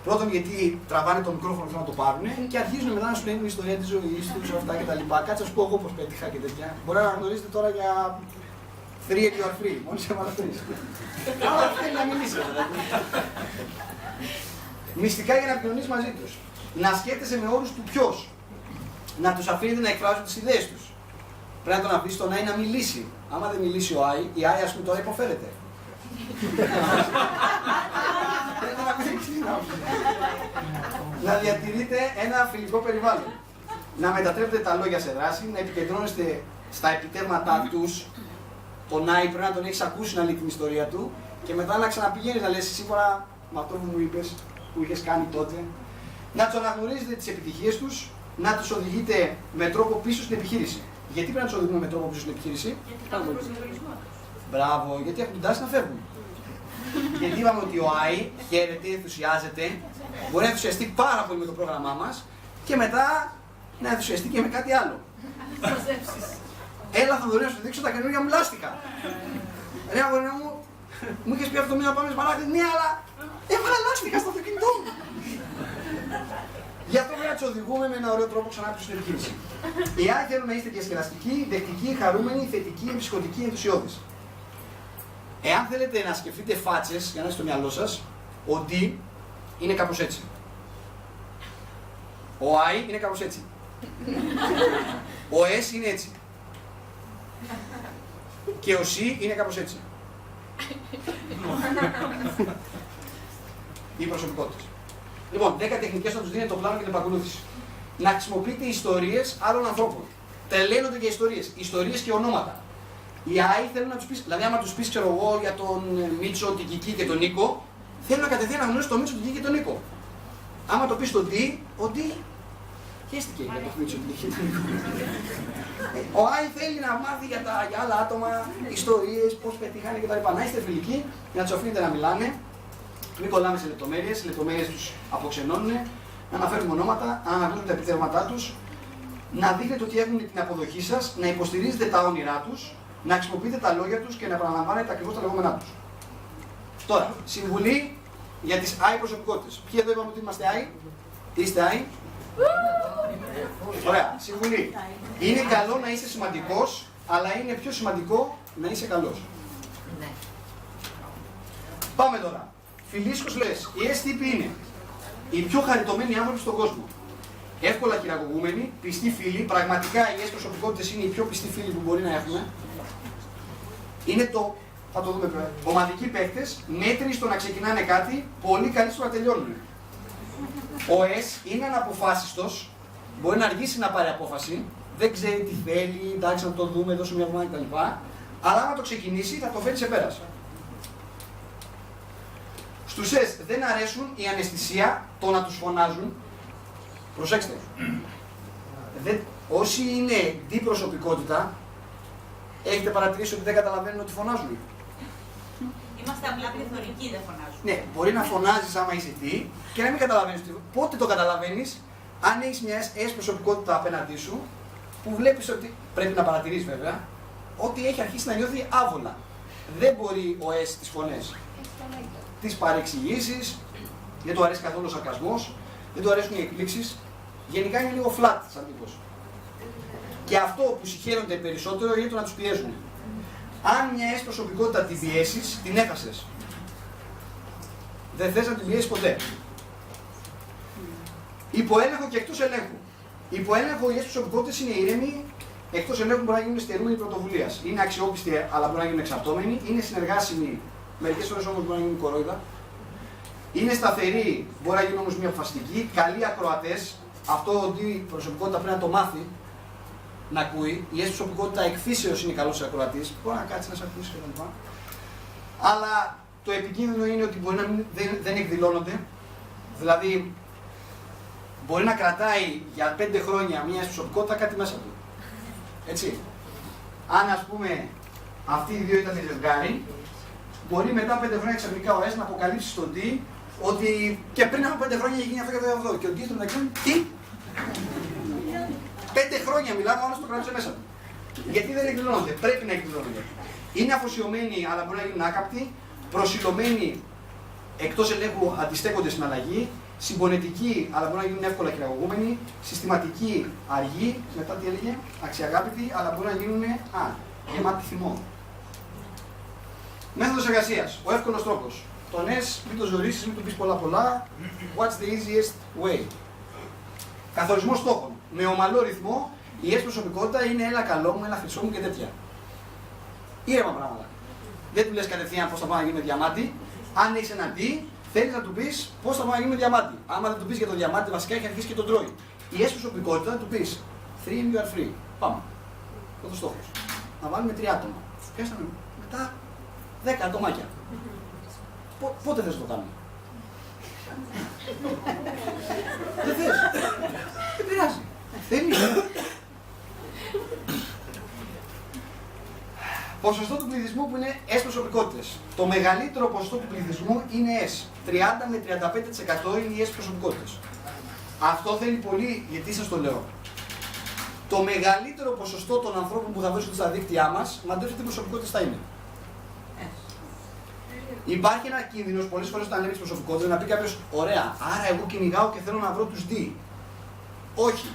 Πρώτον, γιατί τραβάνε το μικρόφωνο και να το πάρουν και αρχίζουν μετά να σου λένε την ιστορία της ζωής τους, αυτά κτλ. Κάτσε να σου πω εγώ πώς πέτυχα και τέτοια. Μπορεί να αναγνωρίσετε τώρα για 3 and you are free. Μόλις αναγνωρίσει. Αλλά θέλει να μιλήσει. Μυστικά για να επικοινωνείς μαζί τους. Να σκέφτεσαι με όρους του ποιος. Να τους αφήνετε να εκφράζουν τις ιδέες τους. Πρέπει να τον αφήσει τον Άι να μιλήσει. Άμα δεν μιλήσει ο Άι, η Άι, ας πούμε, τώρα υποφέρεται. Να διατηρείτε ένα φιλικό περιβάλλον. Να μετατρέπετε τα λόγια σε δράση, να επικεντρώνεστε στα επιτεύγματά τους. Τον Άι πρέπει να τον έχεις ακούσει να λέει την ιστορία του και μετά να ξαναπηγαίνεις να λες σύμφωνα με αυτό που μου είπες, που είχες κάνει τότε. Να τους αναγνωρίζετε τις επιτυχίες τους, να τους οδηγείτε με τρόπο πίσω στην επιχείρηση. Γιατί πρέπει να τους οδηγούμε με τρόπο πίσω στην επιχείρηση? Γιατί κάνουν τον προσανατολισμό τους. Μπράβο, γιατί έχουν την τάση να φεύγουν. Γιατί είπαμε ότι ο Άι χαίρεται, ενθουσιάζεται, μπορεί να ενθουσιαστεί πάρα πολύ με το πρόγραμμά μας και μετά να ενθουσιαστεί και με κάτι άλλο. Έλα, θα δωρήσω να σου δείξω τα καινούργια μου λάστιχα. Ρε αγόρια μου, μου είχες πει αυτό το μήνα πάμε σπαράκτη, ναι, αλλά έβαλα λάστιχα στο αυτοκίνητό μου. Γι' αυτό πρέπει να τους οδηγούμε με ένα ωραίο τρόπο ξανά πίσω στην επιχείρηση. Οι Άι θέλουν να είστε διασκεδαστικοί, δεκτικοί, χαρούμενοι, θετικοί, εμψυχωτικοί, ενθουσιώδεις. Εάν θέλετε να σκεφτείτε φάτσες για να είστε στο μυαλό σας, ο D είναι κάπως έτσι. Ο I είναι κάπως έτσι. Ο S είναι έτσι. Και ο C είναι κάπως έτσι. Οι προσωπικότητες. Λοιπόν, 10 τεχνικές να τους δίνετε το πλάνο και την επακολούθηση. Να χρησιμοποιείτε ιστορίες άλλων ανθρώπων. Τρελαίνονται για ιστορίες. Ιστορίες και ονόματα. Οι Άι θέλουν να τους πεις, δηλαδή άμα τους πεις, ξέρω εγώ, για τον Μίτσο, την Κική και τον Νίκο, θέλουν κατευθείαν να γνωρίσουν τον Μίτσο, την Κική και τον Νίκο. Άμα το πεις στον D, ο D χαίστηκε για τον Μίτσο, την Κική και τον Νίκο. Ο Άι θέλει να μάθει για άλλα άτομα, ιστορίες, πώς πετύχανε κτλ. Να είστε φιλικοί, να τους αφήνετε να μιλάνε, μην κολλάμε σε λεπτομέρειες, οι λεπτομέρειες τους αποξενώνουν, να αναφέρουμε ονόματα, να αναγνωρίζουν τα επιτεύγματά τους, να δείχνετε ότι έχουν την αποδοχή σας, να υποστηρίζετε τα όνειρά τους, να χρησιμοποιείτε τα λόγια τους και να επαναλαμβάνετε ακριβώς τα λεγόμενά τους. Τώρα, συμβουλή για τις I προσωπικότητες. Ποιοι εδώ είπαμε ότι είμαστε I? Είστε I? Ωραία, συμβουλή. Είναι καλό να είσαι σημαντικός, αλλά είναι πιο σημαντικό να είσαι καλός. Ναι. Πάμε τώρα. Φιλίσκος λες, οι S τύποι είναι οι πιο χαριτωμένοι άνθρωποι στον κόσμο. Εύκολα χειραγωγούμενοι, πιστοί φίλοι, πραγματικά οι S προσωπικότητες είναι οι πιο πιστοί φίλοι που μπορεί να έχουμε. Είναι θα το δούμε τώρα, ομαδικοί παίκτες, μέτροι στο να ξεκινάνε κάτι, πολύ καλοί στο να τελειώνουν. Ο S είναι αναποφάσιστος, μπορεί να αργήσει να πάρει απόφαση, δεν ξέρει τι θέλει, εντάξει να το δούμε, δώσουμε μια εβδομάδα κτλ. Αλλά άμα το ξεκινήσει θα το φέρει σε πέρας. Στους S δεν αρέσουν η αναισθησία, το να τους φωνάζουν. Προσέξτε. Όσοι είναι D προσωπικότητα, έχετε παρατηρήσει ότι δεν καταλαβαίνουν ότι φωνάζουν. Είμαστε απλά πληθωρικοί, δεν φωνάζουμε. Ναι, μπορεί να φωνάζεις άμα είσαι τι και να μην καταλαβαίνεις. Πότε το καταλαβαίνεις, αν έχεις μια S προσωπικότητα απέναντί σου, που βλέπεις ότι πρέπει να παρατηρείς βέβαια, ότι έχει αρχίσει να νιώθει άβολα. Δεν μπορεί ο S τις φωνές, τις παρεξηγήσεις, δεν του αρέσει καθόλου ο σαρκασμός, δεν του αρέσουν οι εκπλήξεις. Γενικά είναι λίγο flat σαν τύπος. Και αυτό που συγχαίρονται περισσότερο είναι το να τους πιέζουν. Αν μια S προσωπικότητα την πιέσεις, την έχασες. Δεν θες να την πιέσεις ποτέ. Υποέλεγχο και εκτός ελέγχου. Υποέλεγχο, οι S προσωπικότητες είναι ήρεμοι, εκτός ελέγχου μπορεί να γίνουν στερούμενοι πρωτοβουλίας. Είναι αξιόπιστοι, αλλά μπορεί να γίνουν εξαρτώμενοι. Είναι συνεργάσιμοι, μερικές φορές όμως μπορεί να γίνουν κορόιδα. Είναι σταθεροί, μπορεί να γίνουν όμως μη αποφασιστικοί. Καλοί ακροατές, αυτό ότι η προσωπικότητα πρέπει να το μάθει. Να ακούει. Η S προσωπικότητα εκφύσεως είναι καλός ακροατής. Μπορεί να κάτσει να σε ακούσει κτλ. Αλλά το επικίνδυνο είναι ότι μπορεί να δεν εκδηλώνονται. Δηλαδή, μπορεί να κρατάει για 5 χρόνια μια S προσωπικότητα κάτι μέσα του. Έτσι. Αν ας πούμε αυτοί οι δύο ήταν ζευγάρι, μπορεί μετά 5 χρόνια ξαφνικά ο S να αποκαλύψει στον D ότι και πριν από 5 χρόνια είχε γίνει αυτό και αυτό. Και ο D στον μεταξύ, τι? 5 χρόνια μιλάμε, ο άλλος το κράτησε μέσα του. Γιατί δεν εκδηλώνονται, πρέπει να εκδηλώνονται. Είναι αφοσιωμένοι, αλλά μπορεί να γίνουν άκαπτοι, προσιλωμένοι εκτός ελέγχου αντιστέκονται στην αλλαγή, συμπονετικοί, αλλά μπορεί να γίνουν εύκολα χειραγωγούμενοι, συστηματικοί, αργοί, μετά τι έλεγε, αξιαγάπητοι, αλλά μπορεί να γίνουν γεμάτοι θυμό. Μέθοδος εργασίας, ο εύκολος τρόπος. Τον S, μην το ζορίσεις, μην του πεις πολλά. What's the easiest way? Καθορισμός στόχων. Με ομαλό ρυθμό, Η S προσωπικότητα είναι έλα καλό μου, έλα χρυσό μου και τέτοια. Ήρεμα πράγματα. Δεν του λες κατευθείαν πώς θα πάω να γίνει με διαμάτι. Αν έχεις ένα D, θέλεις να του πεις πώς θα πάω να γίνει με διαμάτι. Άμα δεν του πεις για το διαμάτι, βασικά έχει αρχίσει και τον τρώει. Η S προσωπικότητα θα του πεις 3 you are free. Πάμε. Αυτό ο στόχος. Να βάλουμε 3 άτομα. Πιάσαμε μετά 10 ατομάκια. Πότε θες να το κάνουμε? Δεν θες. Δεν πειράζει. Θέλεις. Ποσοστό του πληθυσμού που είναι S προσωπικότητες. Το μεγαλύτερο ποσοστό του πληθυσμού είναι S. 30 με 35% είναι οι S προσωπικότητες. Αυτό θέλει πολύ, γιατί σας το λέω. Το μεγαλύτερο ποσοστό των ανθρώπων που θα βρίσκονται στα δίκτυά μας, μαντέψτε τι προσωπικότητες θα είναι. Υπάρχει ένα κίνδυνος πολλές φορές όταν λέμε τις προσωπικότητες να πει κάποιος: ωραία, άρα εγώ κυνηγάω και θέλω να βρω τους D. Όχι.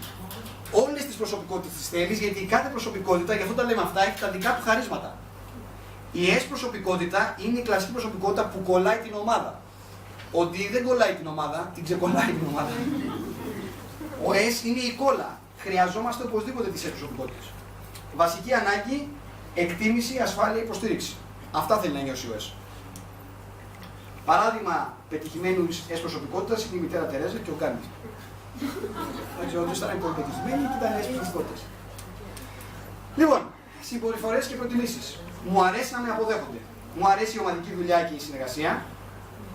Όλες τις προσωπικότητες τις θέλεις, γιατί κάθε προσωπικότητα, γι' αυτό τα λέμε αυτά, έχει τα δικά του χαρίσματα. Η S προσωπικότητα είναι η κλασική προσωπικότητα που κολλάει την ομάδα. Ο D δεν κολλάει την ομάδα, την ξεκολλάει την ομάδα. Ο S είναι η κόλλα. Χρειαζόμαστε οπωσδήποτε τις S προσωπικότητες. Βασική ανάγκη, εκτίμηση, ασφάλεια, υποστήριξη. Αυτά θέλει να νιώσει ο S. Παράδειγμα πετυχημένου S προσωπικότητας είναι η μητέρα Τερέζα και ο Γκάντι. Δεν ξέρω, όντως ήταν πολύ πετυχημένοι και ήταν S προσωπικότητες. Λοιπόν, συμπεριφορές και προτιμήσεις. Μου αρέσει να με αποδέχονται. Μου αρέσει η ομαδική δουλειά και η συνεργασία.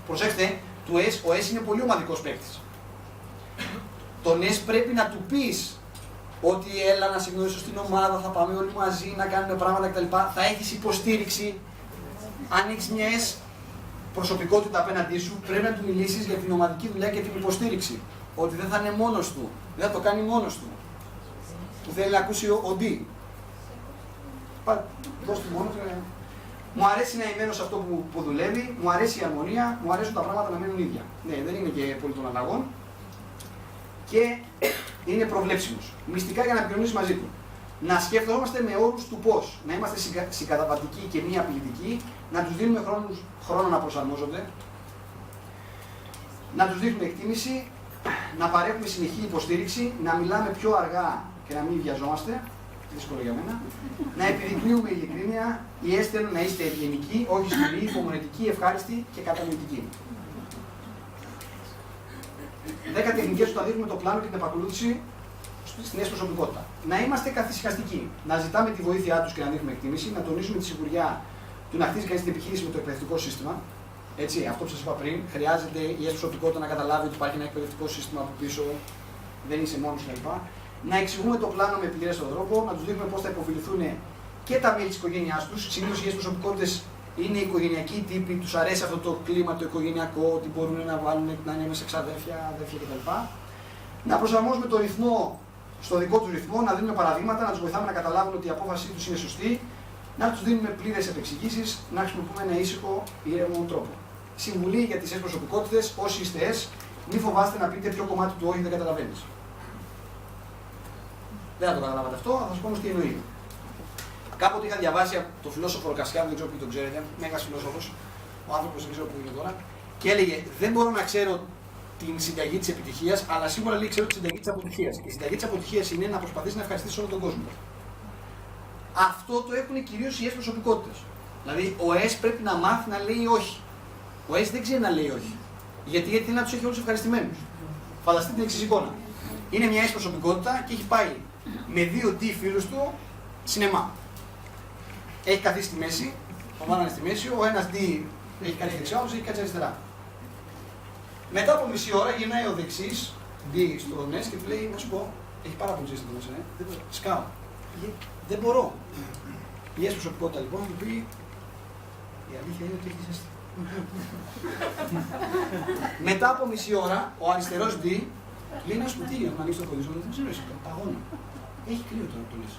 Προσέξτε, ο S είναι πολύ ομαδικός παίκτης. Τον S πρέπει να του πεις ότι έλα να συγκνωρίσω στην ομάδα, θα πάμε όλοι μαζί να κάνουμε πράγματα κτλ. Θα έχεις υποστήριξη. Αν έχεις μια S προσωπικότητα απέναντί σου, πρέπει να του μιλήσεις για την ομαδική δουλειά και την υποστήριξη. Ότι δεν θα είναι μόνος του, δεν θα το κάνει μόνος του. Που θέλει να ακούσει ο D. Δώσ' του μόνο του. Μου αρέσει να είμαι σε αυτό που δουλεύει, μου αρέσει η αρμονία, μου αρέσουν τα πράγματα να μένουν ίδια. Ναι, δεν είναι και πολύ των αλλαγών. Και είναι προβλέψιμος. Μυστικά για να επικοινωνήσεις μαζί του. Να σκεφτόμαστε με όρους του πώς. Να είμαστε συγκαταβατικοί και μη απειλητικοί, να τους δίνουμε χρόνο να προσαρμόζονται, να τους δείχνουμε εκτίμηση, να παρέχουμε συνεχή υποστήριξη, να μιλάμε πιο αργά και να μην βιαζόμαστε, δύσκολο για μένα, να επιδεικνύουμε ειλικρίνεια, οι S θέλουν να είστε ευγενικοί, όχι σκληροί, υπομονετικοί, ευχάριστοι και κατανοητικοί. 10 τεχνικές που θα δείχνουμε το πλάνο και την επακολούθηση στην S προσωπικότητα. Να είμαστε καθησυχαστικοί, να ζητάμε τη βοήθειά τους και να δείχνουμε εκτίμηση, να τονίσουμε τη σιγουριά του να χτίσει κανείς την επιχείρηση με το εκπαιδευτικό σύστημα. Έτσι, αυτό που σας είπα πριν, χρειάζεται η S προσωπικότητα να καταλάβει ότι υπάρχει ένα εκπαιδευτικό σύστημα από πίσω, δεν είσαι μόνος κλπ. Να εξηγούμε το πλάνο με πληρέστερο τρόπο, να τους δείχνουμε πώς θα υποφεληθούν και τα μέλη της οικογένειάς τους. Συνήθως οι S προσωπικότητες είναι οικογενειακοί τύποι, τους αρέσει αυτό το κλίμα το οικογενειακό, ότι μπορούν να βάλουν να είναι μέσα ξαδέρφια, αδέρφια κτλ. Να προσαρμόζουμε το ρυθμό στο δικό του ρυθμό, να δίνουμε παραδείγματα, να τους βοηθάμε να καταλάβουν ότι η απόφασή τους είναι σωστή, να τους δίνουμε πλήρες επεξηγήσεις, να χρησιμοποιούμε ένα ήσυχο, ήρεμο τρόπο. Συμβουλή για τις S προσωπικότητες, όσοι είστε S, μην φοβάστε να πείτε ποιο κομμάτι του όχι δεν καταλαβαίνεις. Δεν θα το καταλάβατε αυτό, θα σας πω όμως τι εννοεί. Κάποτε είχα διαβάσει από τον φιλόσοφο Ροκασιάδη, δεν ξέρω ποιοι τον ξέρετε, μέγας φιλόσοφος, ο άνθρωπος δεν ξέρω που είναι τώρα, και έλεγε: δεν μπορώ να ξέρω την συνταγή της επιτυχίας, αλλά σίγουρα λέει ξέρω τη συνταγή της αποτυχίας. Και η συνταγή της αποτυχίας είναι να προσπαθείς να ευχαριστήσεις όλο τον κόσμο. Αυτό το έχουν κυρίως οι S προσωπικότητες. Δηλαδή, ο S πρέπει να μάθει να λέει όχι. Ο S δεν ξέρει να λέει όχι. Γιατί θέλει να τους έχει όλους ευχαριστημένους. Φανταστείτε την εξής εικόνα. Είναι μια S προσωπικότητα και έχει πάει με 2 D φίλους του σινεμά. Έχει καθίσει στη μέση, το βάλανε στη μέση, ο ένας D έχει κάτσει δεξιά, ο άλλος έχει κάτσει αριστερά. Μετά από μισή ώρα γυρνάει ο δεξής D στο S και του λέει: να σου πω, έχει πάρα πολύ ζέστη το μέσα, σκάω. Δεν μπορώ. Η S προσωπικότητα λοιπόν του πει: η αλήθεια είναι ότι έχει ζέστη. Μετά από μισή ώρα, ο αριστερός D λέει: να σου πω τι, να ανοίξει το κολλήσιο, δεν ξέρω εσύ, παγώνω. Έχει κρύο τώρα που το λες.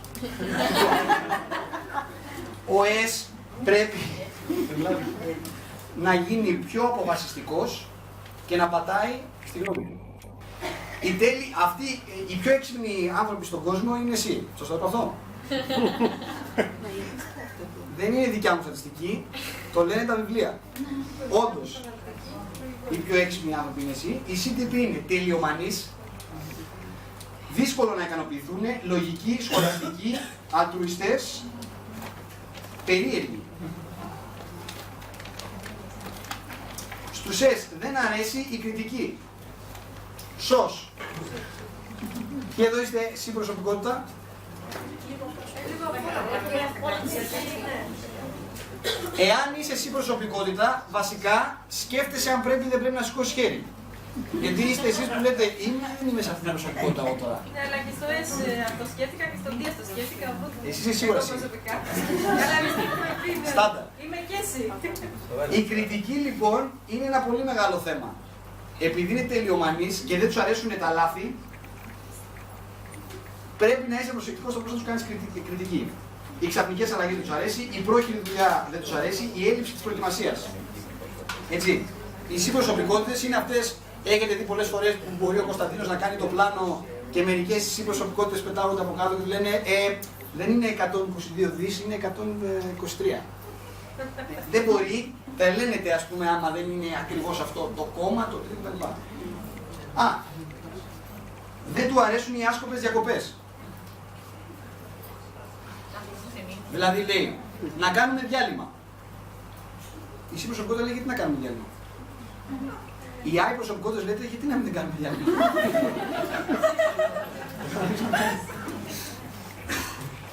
Ο S πρέπει να γίνει πιο αποφασιστικός και να πατάει στη γνώμη του. Οι πιο έξυπνοι άνθρωποι στον κόσμο είναι εσύ. Σωστό το αυτό? Δεν είναι δικιά μου στατιστική, το λένε τα βιβλία. Όντως, οι πιο έξυπνοι άνθρωποι είναι εσύ. Η CTP είναι τελειομανής, δύσκολο να ικανοποιηθούν, λογικοί, σχολαστικοί, αλτρουιστές, περίεργοι. Στους S δεν αρέσει η κριτική. Σως. Και εδώ είστε εσύ προσωπικότητα. Εάν είσαι εσύ προσωπικότητα, βασικά σκέφτεσαι αν πρέπει ή δεν πρέπει να σηκώσεις χέρι. Γιατί είστε εσείς που λέτε είμαι ή δεν είμαι σε αυτή την προσωπικότητα εγώ τώρα. Ναι, αλλά και στο S το σκέφτηκα και στο D το σκέφτηκα. Εσύ είσαι σίγουρα εσύ. Προσωπικά. Αλλά είμαι Στάνταρ. Είμαι και εσύ. Η κριτική λοιπόν είναι ένα πολύ μεγάλο θέμα. Επειδή είναι τελειομανείς και δεν τους αρέσουν τα λάθη, πρέπει να είσαι προσεκτικός στο πώς θα τους κάνεις κριτική. Οι ξαφνικές αλλαγές δεν τους αρέσει, η πρόχειρη δουλειά δεν τους αρέσει, η έλλειψη της προετοιμασίας. Έτσι. Οι συμπροσωπικότητες είναι αυτές, έχετε δει πολλές φορές που μπορεί ο Κωνσταντίνος να κάνει το πλάνο και μερικές συμπροσωπικότητες πετάγονται από κάτω και του λένε δεν είναι 122 δις, είναι 123. Δεν μπορεί, τρελαίνεται ας πούμε άμα δεν είναι ακριβώς αυτό το κόμμα, το κτλ. Δεν του αρέσουν οι άσκοπες διακοπές. Δηλαδή λέει, να κάνουμε διάλειμμα. Η C προσωπικότητα λέει γιατί να κάνουμε διάλειμμα. Η I προσωπικότητα λέτε γιατί να μην κάνουμε διάλειμμα.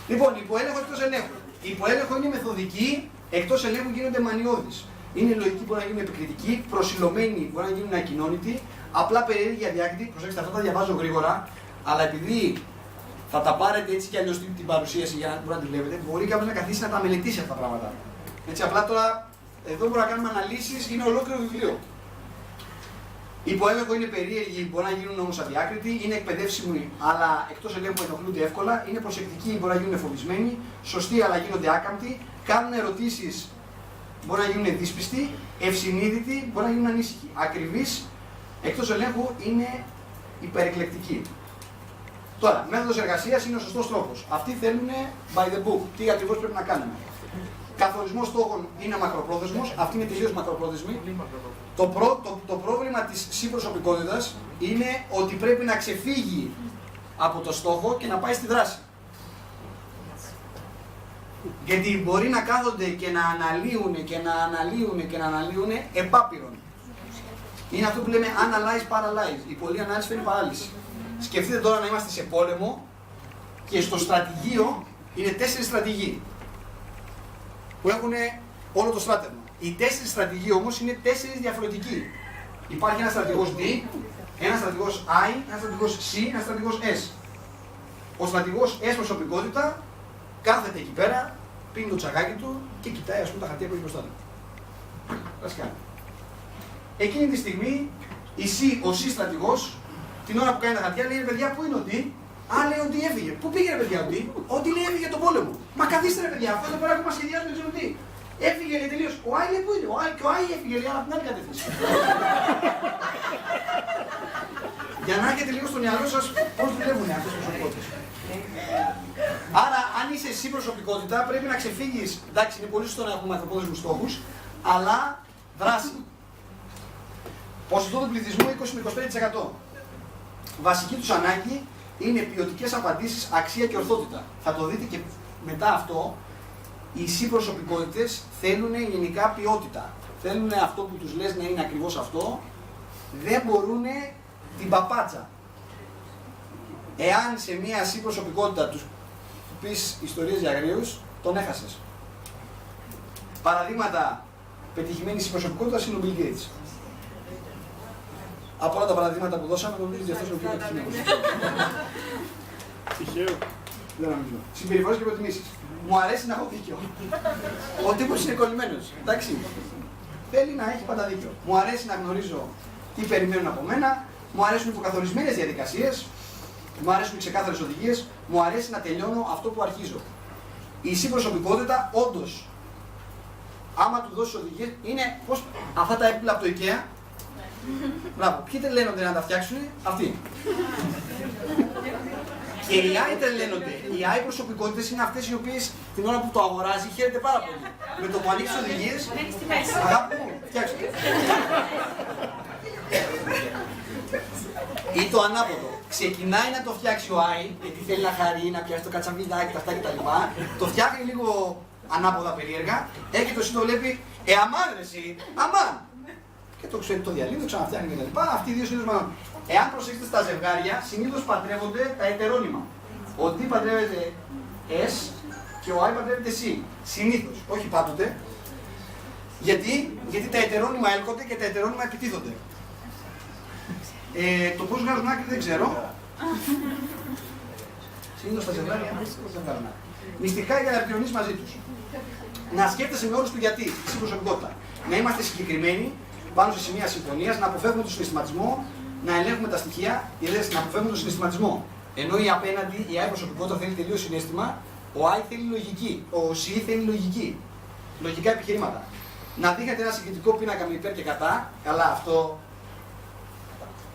Λοιπόν, υποέλεγχο εκτός ελέγχου. Υποέλεγχο είναι μεθοδική, εκτός ελέγχου γίνονται μανιώδεις. Είναι λογική, μπορεί να γίνουν επικριτικοί, προσιλωμένοι, μπορεί να γίνουν ακοινώνητοι, απλά περίεργοι, αδιάκριτοι. Προσέξτε, αυτά τα διαβάζω γρήγορα, αλλά επειδή θα τα πάρετε έτσι κι αλλιώς την παρουσίαση για να μπορεί να τη βλέπετε, μπορεί κάποιος να καθίσει να τα μελετήσει αυτά τα πράγματα. Έτσι, απλά τώρα εδώ μπορούμε να κάνουμε αναλύσεις, είναι ολόκληρο βιβλίο. Υποέλεγχο είναι περίεργοι, μπορεί να γίνουν όμως αδιάκριτοι, είναι εκπαιδεύσιμοι, αλλά εκτός ελέγχου ενοχλούνται εύκολα, είναι προσεκτικοί, μπορεί να γίνουν φοβισμένοι, σωστοί, αλλά γίνονται άκαμπτοι, κάνουν ερωτήσεις, μπορεί να γίνουν δύσπιστοι, ευσυνείδητοι, μπορεί να γίνουν ανήσυχοι. Ακριβείς, εκτός ελέγχου είναι υπερεκλεκτικοί. Τώρα, μέθοδος εργασίας είναι ο σωστός τρόπος. Αυτοί θέλουν by the book, τι ακριβώς πρέπει να κάνουμε. Καθορισμός στόχων είναι μακροπρόθεσμος, αυτή είναι τελείως μακροπρόθεσμη. Το πρόβλημα της συμπροσωπικότητας είναι ότι πρέπει να ξεφύγει από το στόχο και να πάει στη δράση. Γιατί μπορεί να κάθονται και να αναλύουν και να αναλύουν και να αναλύουν επάπειρον. Είναι αυτό που λέμε analyze, paralyze. Η πολλή ανάλυση φέρνει παράλυση. Σκεφτείτε τώρα να είμαστε σε πόλεμο και στο στρατηγείο είναι 4 στρατηγοί που έχουν όλο το στράτευμα. Οι 4 στρατηγοί όμως είναι 4 διαφορετικοί. Υπάρχει ένας στρατηγός D, ένας στρατηγός I, ένας στρατηγός C, ένας στρατηγός S. Ο στρατηγός S προσωπικότητα κάθεται εκεί πέρα, πίνει το τσαγάκι του και κοιτάει ας πούμε τα χαρτιά που έχει μπροστά του. Ρασκά. Εκείνη τη στιγμή ο C στρατηγός, την ώρα που κάνει τα χαρτιά, λέει παιδιά πού είναι ο D. Λέει ότι έφυγε. Πού πήγε ρε παιδιά ο D. Ότι λέει έφυγε τον πόλεμο. Μα καθίστε ρε παιδιά, αυτό εδώ πέρα ακόμα σχεδιάζουμε, δεν ξέρω τι. Έφυγε λέει τελείως. Ο Άι λέει πού είναι. Και ο Άι έφυγε λέει από την άλλη κατεύθυνση. Για να έχετε λίγο στο μυαλό σας πώς δουλεύουν αυτές τις προσωπικότητες. Άρα, αν είσαι εσύ προσωπικότητα, πρέπει να ξεφύγεις. Εντάξει, είναι πολύ σωστό να έχουμε ανθρωπόδεσμους στόχους, αλλά δράση. Ποσοστό του πληθυσμού 20 με 25%. Βασική τους ανάγκη είναι ποιοτικές απαντήσεις, αξία και ορθότητα. Θα το δείτε και μετά αυτό. Οι συμπροσωπικότητες θέλουν γενικά ποιότητα. Θέλουν αυτό που τους λες να είναι ακριβώς αυτό. Δεν μπορούν την παπάτσα. Εάν σε μία συμπροσωπικότητα τους πεις ιστορίες για αγρίους, τον έχασες. Παραδείγματα πετυχημένης συμπροσωπικότητας είναι ο Bill Gates. Από όλα τα παραδείγματα που δώσαμε, νομίζω ότι αυτός είναι ο πιο πετυχημένος. Τυχαίο. Δεν νομίζω. Συμπεριφορές και προτιμήσεις. Μου αρέσει να έχω δίκιο. Ο τύπος είναι κολλημένος. Εντάξει. Θέλει να έχει πάντα δίκιο. Μου αρέσει να γνωρίζω τι περιμένουν από μένα. Μου αρέσουν οι υποκαθορισμένες διαδικασίες. Μου αρέσουν οι ξεκάθαρες οδηγίες. Μου αρέσει να τελειώνω αυτό που αρχίζω. Η συμπροσωπικότητα, όντως, άμα του δώσεις οδηγίες, είναι πώς αυτά τα έπιπλα από το IKEA. Μπράβο. Ποιοι τρελαίνονται να τα φτιάξουν, αυτοί. Και οι άλλοι τρελαίνονται. Οι άλλοι προσωπικότητες είναι αυτές οι οποίες την ώρα που το αγοράζει χαίρεται πάρα πολύ. Με το που ανοίξει οδηγίες, αγάπη μου, φτιάξτε. Ή το ανάποδο. ξεκινάει να το φτιάξει ο Άι, γιατί θέλει να χαρεί, να πιάσει το κατσαβιδάκι, αυτά κτλ. Το φτιάχνει λίγο ανάποδα περίεργα, έρχεται το το βλέπει, αμάν ρε εσύ, αμάν! Και το ξέρει, το διαλύει, το ξαναφτιάχνει κτλ. Αυτοί οι δύο συνήθως μάλλον. Εάν προσέξετε στα ζευγάρια, συνήθως παντρεύονται τα ετερόνυμα. Ο D παντρεύεται S και ο I παντρεύεται C. Συνήθως, όχι πάντοτε. Γιατί τα ετερόνυμα έλκονται και τα ετερόνυμα επιτίθονται. Το πώς βγάζουν άκρη δεν ξέρω. Συνήθως τα ζευγάρια δεν βγάζουν άκρη. Μυστικά για να επικοινωνείς μαζί τους. Να σκέφτεσαι με όρους του γιατί, στην προσωπικότητα. Να είμαστε συγκεκριμένοι πάνω σε σημεία συμφωνίας, να αποφεύγουμε τον συναισθηματισμό, να ελέγχουμε τα στοιχεία, να αποφεύγουμε τον συναισθηματισμό. Ενώ η απέναντι, η I προσωπικότητα θέλει τελείως συναίσθημα, ο I θέλει λογική, ο C θέλει λογική. Λογικά επιχειρήματα. Να δείχνετε ένα συγκριτικό πίνακα με υπέρ και κατά, καλά αυτό.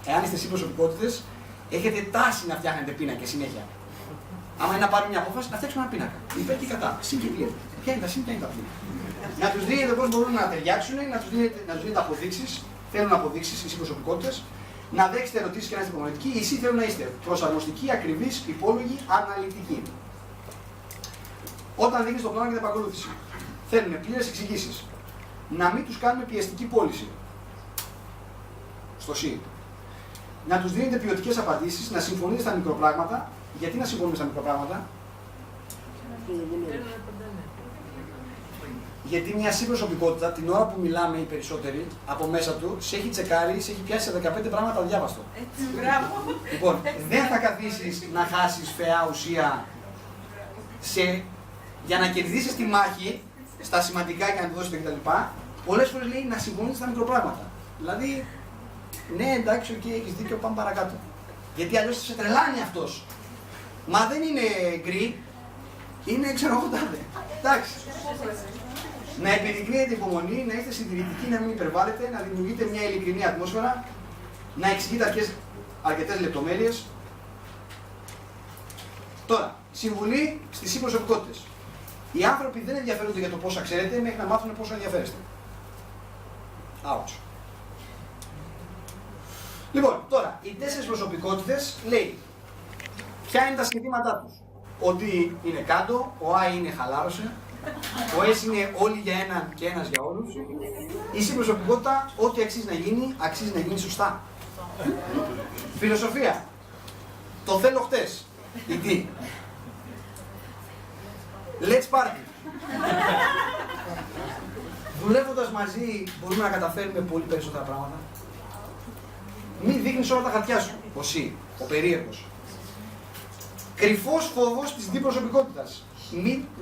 Εάν είστε εσύ προσωπικότητες, έχετε τάση να φτιάχνετε πίνακες συνέχεια. Άμα είναι να πάρουμε μια απόφαση, να φτιάξουμε ένα πίνακα. Υπέρ και κατά. Συν και πλήρη. Ποια είναι τα συν, ποια είναι τα πλήρη. Να τους δείτε πώς μπορούν να ταιριάξουν, να τους δείτε αποδείξεις. Θέλουν αποδείξεις οι προσωπικότητες. Να δέχεστε ερωτήσεις και να είστε υπομονετικοί. Οι εσείς θέλουν να είστε προσαρμοστικοί, ακριβείς, υπόλογοι, αναλυτικοί. Όταν δείχνεις το πλάνο για την επακολούθηση, θέλουν πλήρες εξηγήσεις. Να μην τους κάνουμε πιεστική πώληση. Στο C. Να τους δίνετε ποιοτικές απαντήσεις, να συμφωνείτε στα μικροπράγματα. Γιατί να συμφωνούμε στα μικροπράγματα? Γιατί μια συμπροσωπικότητα την ώρα που μιλάμε οι περισσότεροι από μέσα του σε έχει τσεκάρει, σε έχει πιάσει σε 15 πράγματα αδιάβαστο. Λοιπόν, δεν θα καθίσεις να χάσεις φαιά ουσία για να κερδίσεις τη μάχη στα σημαντικά και να τη δώσετε κτλ. Πολλές φορές λέει να συμφωνείτε στα μικροπράγματα. Δηλαδή, ναι, εντάξει, οκ, έχεις δίκιο, πάμε παρακάτω. Γιατί αλλιώς σε τρελάνει αυτός. Μα δεν είναι γκρι, είναι ξέρω εγώ τάδε. Εντάξει. Να επιδεικνύετε υπομονή, να είστε συντηρητικοί, να μην υπερβάλλετε, να δημιουργείτε μια ειλικρινή ατμόσφαιρα, να εξηγείτε αρκετές λεπτομέρειες. Τώρα, συμβουλή στις συμπροσωπικότητες. Οι άνθρωποι δεν ενδιαφέρονται για το πόσα ξέρετε μέχρι να μάθουν πόσο ενδιαφέρεστε. Ouch. Λοιπόν, τώρα, οι 4 προσωπικότητες λέει ποια είναι τα συνθήματά τους. Ότι είναι κάτω, ο I είναι χαλάρωσε, ο S είναι όλοι για έναν και ένας για όλους. Η συμπροσωπικότητα, ό,τι αξίζει να γίνει σωστά. Φιλοσοφία. Το θέλω χτες. Η D. Let's party. Δουλεύοντας μαζί μπορούμε να καταφέρουμε πολύ περισσότερα πράγματα. Μην δείχνεις όλα τα χαρτιά σου. Ο C, ο περίεργος. Κρυφός φόβος της διπροσωπικότητας.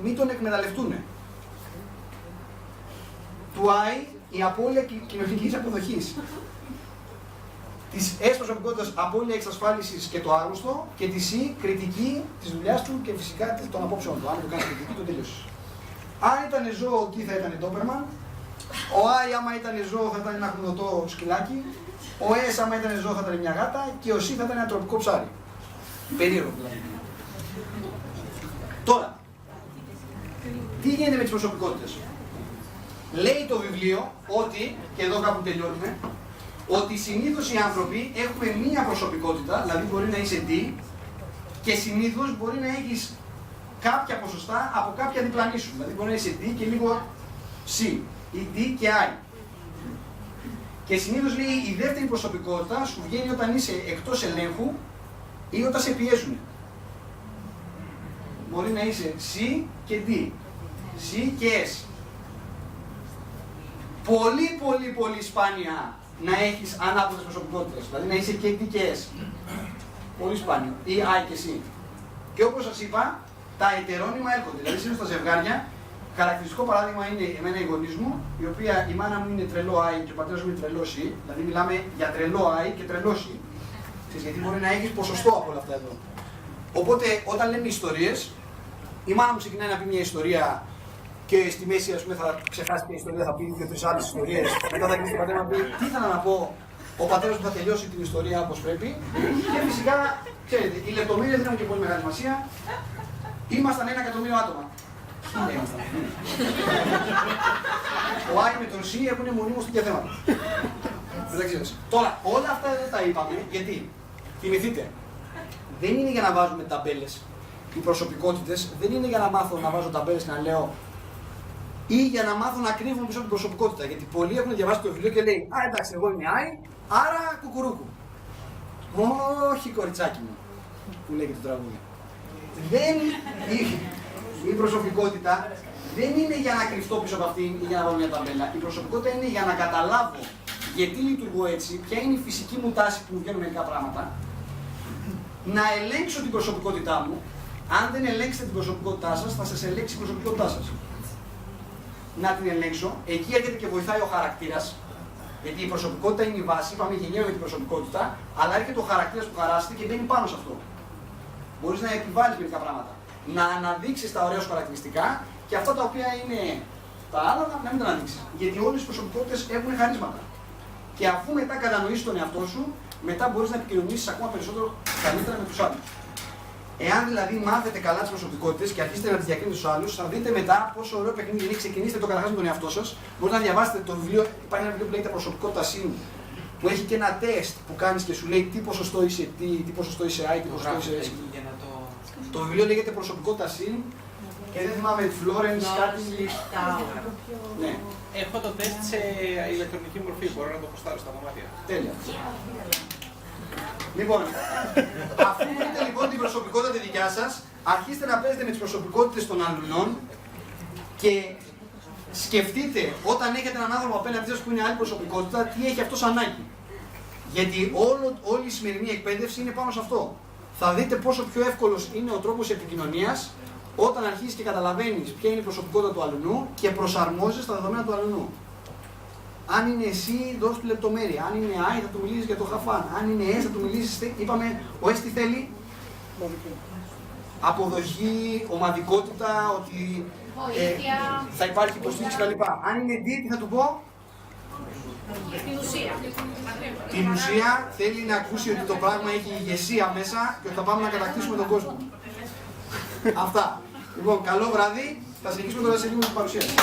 Μην τον εκμεταλλευτούνε. Του I, η απώλεια κοινωνικής αποδοχής. Της S προσωπικότητας, απώλεια εξασφάλισης και το άγνωστο. Και τη C, κριτική της δουλειάς του και φυσικά των απόψεων του. Αν το κάνει κριτική, το τελείωσε. Αν ήταν ζώο, ο T θα ήταν Doberman. Ο I, άμα ήταν ζώο, θα ήταν ένα χνοτό σκυλάκι. Ο S, άμα ήταν ζώο, θα ήταν μια γάτα. Και ο C θα ήταν ένα τροπικό ψάρι. Περίεργο δηλαδή. Τώρα, τι γίνεται με τις προσωπικότητες. Λέει το βιβλίο ότι, και εδώ κάπου τελειώνουμε, ότι συνήθως οι άνθρωποι έχουμε μία προσωπικότητα, δηλαδή μπορεί να είσαι D, και συνήθως μπορεί να έχεις κάποια ποσοστά από κάποια διπλανή σου. Δηλαδή μπορεί να είσαι D και λίγο C, ή D και I. Και συνήθως λέει η δεύτερη προσωπικότητα σου βγαίνει όταν είσαι εκτός ελέγχου ή όταν σε πιέζουν. Μπορεί να είσαι C και D, C και S. Πολύ σπάνια να έχεις ανάποδες προσωπικότητες, δηλαδή να είσαι και D και S. Πολύ σπάνιο, ή I και C. Και όπως σας είπα, τα ετερόνυμα έρχονται, δηλαδή είναι στα ζευγάρια. Χαρακτηριστικό παράδειγμα είναι εμένα η γονείς μου, η οποία η μάνα μου είναι τρελό I και ο πατέρας μου είναι τρελό C, δηλαδή μιλάμε για τρελό I και τρελό C. Γιατί μπορεί να έχεις ποσοστό από όλα αυτά εδώ. Οπότε όταν λέμε ιστορίες, η μάνα μου ξεκινάει να πει μια ιστορία και στη μέση ας πούμε, θα ξεχάσει την ιστορία, θα πει 2-3 άλλες ιστορίες. Μετά θα κλείσει τον πατέρα να πει τι ήθελα να πω. Ο πατέρας μου θα τελειώσει την ιστορία όπως πρέπει. Και φυσικά, ξέρετε, οι λεπτομέρειες δεν έχουν και πολύ μεγάλη σημασία. Ήμασταν 1 εκατομμύριο άτομα. Ο I με τον C έχουν μονίμως τέτοια θέματα. Τώρα, όλα αυτά εδώ τα είπαμε γιατί, θυμηθείτε, δεν είναι για να βάζουμε ταμπέλες. Οι προσωπικότητες δεν είναι για να μάθω να βάζω ταμπέλες και να λέω ή για να μάθω να κρύβω πίσω από την προσωπικότητα. Γιατί πολλοί έχουν διαβάσει το βιβλίο και λέει «Α, εντάξει, εγώ είμαι Άι, άρα κουκουρούκου». Όχι, κοριτσάκι μου, που λέει και το τραγούδι. Η προσωπικότητα δεν είναι για να κρυφτώ πίσω από αυτήν ή για να βάλω μια ταμπέλα. Η προσωπικότητα είναι για να καταλάβω γιατί λειτουργώ έτσι, ποια είναι η φυσική μου τάση που μου βγαίνουν μερικά πράγματα, να ελέγξω την προσωπικότητά μου. Αν δεν ελέγξετε την προσωπικότητά σας, θα σας ελέγξει η προσωπικότητά σας. Να την ελέγξω, εκεί έρχεται και βοηθάει ο χαρακτήρας. Γιατί η προσωπικότητα είναι η βάση, είπαμε γενναίω με την προσωπικότητα, αλλά έρχεται ο χαρακτήρας που χαράσετε και μπαίνει πάνω σε αυτό. Μπορείς να επιβάλλεις μερικά πράγματα. Να αναδείξεις τα ωραία σου χαρακτηριστικά και αυτά τα οποία είναι τα άλλα να μην τα αναδείξεις. Γιατί όλες οι προσωπικότητες έχουν χαρίσματα. Και αφού μετά κατανοήσεις τον εαυτό σου, μετά μπορείς να επικοινωνήσεις ακόμα περισσότερο καλύτερα με τους άλλους. Εάν δηλαδή μάθετε καλά τις προσωπικότητες και αρχίσετε να τις διακρίνετε στους άλλους, θα δείτε μετά πόσο ωραίο παιχνίδι είναι. Ξεκινήστε το καταρχάς με τον εαυτό σας. Μπορείτε να διαβάσετε το βιβλίο. Υπάρχει ένα βιβλίο που λέγεται Προσωπικότητα Συν, που έχει και ένα τεστ που κάνεις και σου λέει τι ποσοστό είσαι τι ποσοστό είσαι I, τι ποσοστό είσαι S. Το βιβλίο λέγεται Προσωπικότητα Συν και δεν θυμάμαι τη Florence κάτι. Ναι. Έχω το τεστ σε ηλεκτρονική μορφή, μπορώ να το προστάρω στα δωμάτια. Τέλεια. Λοιπόν, αφού βρείτε λοιπόν την προσωπικότητα τη δικιά σας, αρχίστε να παίζετε με τις προσωπικότητες των αλλουνών και σκεφτείτε όταν έχετε έναν άνθρωπο απέναντί σας που είναι άλλη προσωπικότητα, τι έχει αυτός ανάγκη. Γιατί όλη η σημερινή εκπαίδευση είναι πάνω σε αυτό. Θα δείτε πόσο πιο εύκολος είναι ο τρόπος επικοινωνίας όταν αρχίσεις και καταλαβαίνεις ποια είναι η προσωπικότητα του αλλουνού και προσαρμόζεσαι στα δεδομένα του αλλουνού. Αν είναι εσύ, δώσ' του λεπτομέρεια. Αν είναι I, θα του μιλήσεις για το χαφάν. Αν είναι S, θα του μιλήσεις. Είπαμε, ο S τι θέλει? Αποδοχή, ομαδικότητα, ότι θα υπάρχει υποστήριξη κτλ. Αν είναι D, τι θα του πω? Την ουσία. Την ουσία θέλει να ακούσει ότι το πράγμα έχει ηγεσία μέσα και ότι θα πάμε να κατακτήσουμε τον κόσμο. Αυτά. Λοιπόν, καλό βράδυ. Θα συνεχίσουμε τώρα σε λίγο την παρουσίαση.